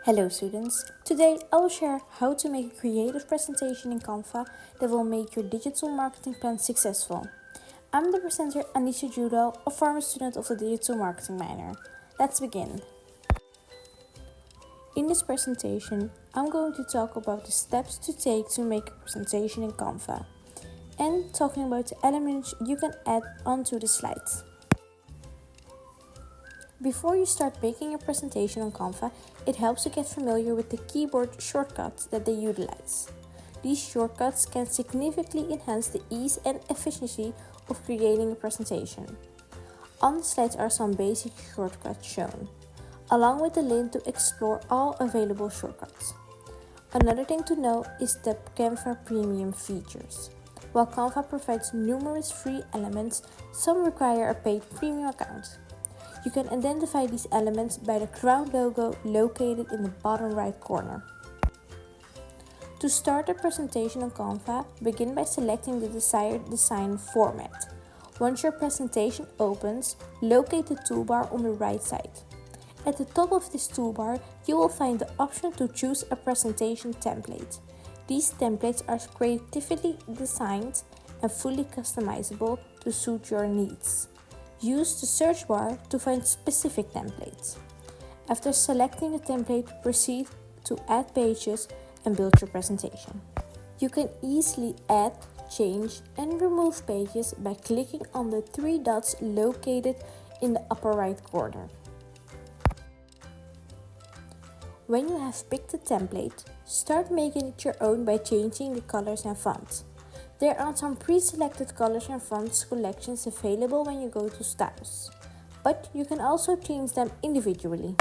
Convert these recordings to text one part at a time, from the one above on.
Hello students, today I will share how to make a creative presentation in Canva that will make your digital marketing plan successful. I'm the presenter Anisha Judal, a former student of the digital marketing minor. Let's begin. In this presentation, I'm going to talk about the steps to take to make a presentation in Canva and talking about the elements you can add onto the slides. Before you start making your presentation on Canva, it helps to get familiar with the keyboard shortcuts that they utilize. These shortcuts can significantly enhance the ease and efficiency of creating a presentation. On the slides are some basic shortcuts shown, along with a link to explore all available shortcuts. Another thing to know is the Canva Premium features. While Canva provides numerous free elements, some require a paid premium account. You can identify these elements by the crown logo located in the bottom right corner. To start a presentation on Canva, begin by selecting the desired design format. Once your presentation opens, locate the toolbar on the right side. At the top of this toolbar, you will find the option to choose a presentation template. These templates are creatively designed and fully customizable to suit your needs. Use the search bar to find specific templates. After selecting the template, proceed to add pages and build your presentation. You can easily add, change, and remove pages by clicking on the three dots located in the upper right corner. When you have picked the template, start making it your own by changing the colors and fonts. There are some pre-selected colors and fonts collections available when you go to Styles, but you can also change them individually.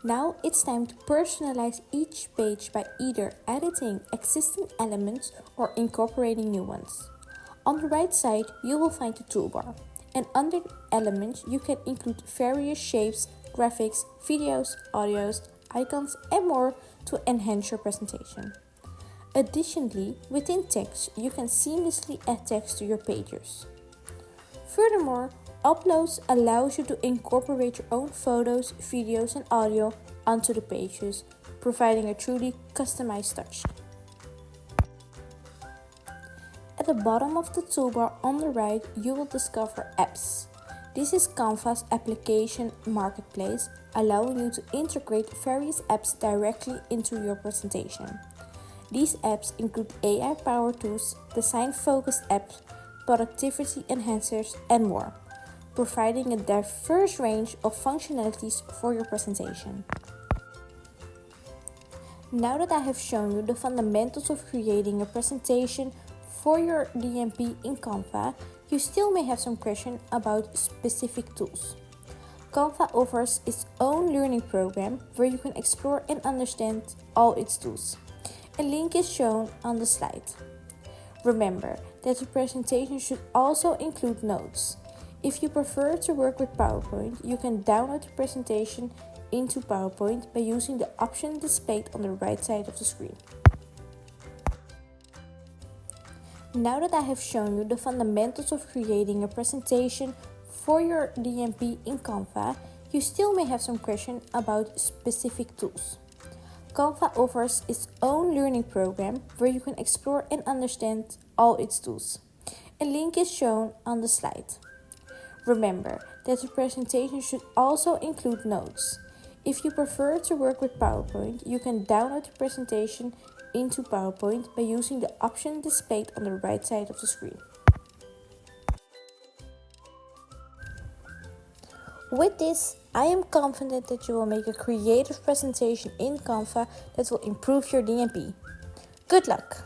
Now it's time to personalize each page by either editing existing elements or incorporating new ones. On the right side, you will find the toolbar, and under Elements, you can include various shapes, graphics, videos, audios, icons, and more to enhance your presentation. Additionally, within text, you can seamlessly add text to your pages. Furthermore, Uploads allows you to incorporate your own photos, videos, and audio onto the pages, providing a truly customized touch. At the bottom of the toolbar on the right, you will discover Apps. This is Canva's application marketplace, allowing you to integrate various apps directly into your presentation. These apps include AI-powered tools, design-focused apps, productivity enhancers, and more, providing a diverse range of functionalities for your presentation. Now that I have shown you the fundamentals of creating a presentation for your DMP in Canva, you still may have some questions about specific tools. Canva offers its own learning program where you can explore and understand all its tools. A link is shown on the slide. Remember that the presentation should also include notes. If you prefer to work with PowerPoint, you can download the presentation into PowerPoint by using the option displayed on the right side of the screen. Now that I have shown you the fundamentals of creating a presentation for your DMP in Canva, you still may have some questions about specific tools. Canva offers its own learning program where you can explore and understand all its tools. A link is shown on the slide. Remember that the presentation should also include notes. If you prefer to work with PowerPoint, you can download the presentation into PowerPoint by using the option displayed on the right side of the screen. With this, I am confident that you will make a creative presentation in Canva that will improve your DMP. Good luck!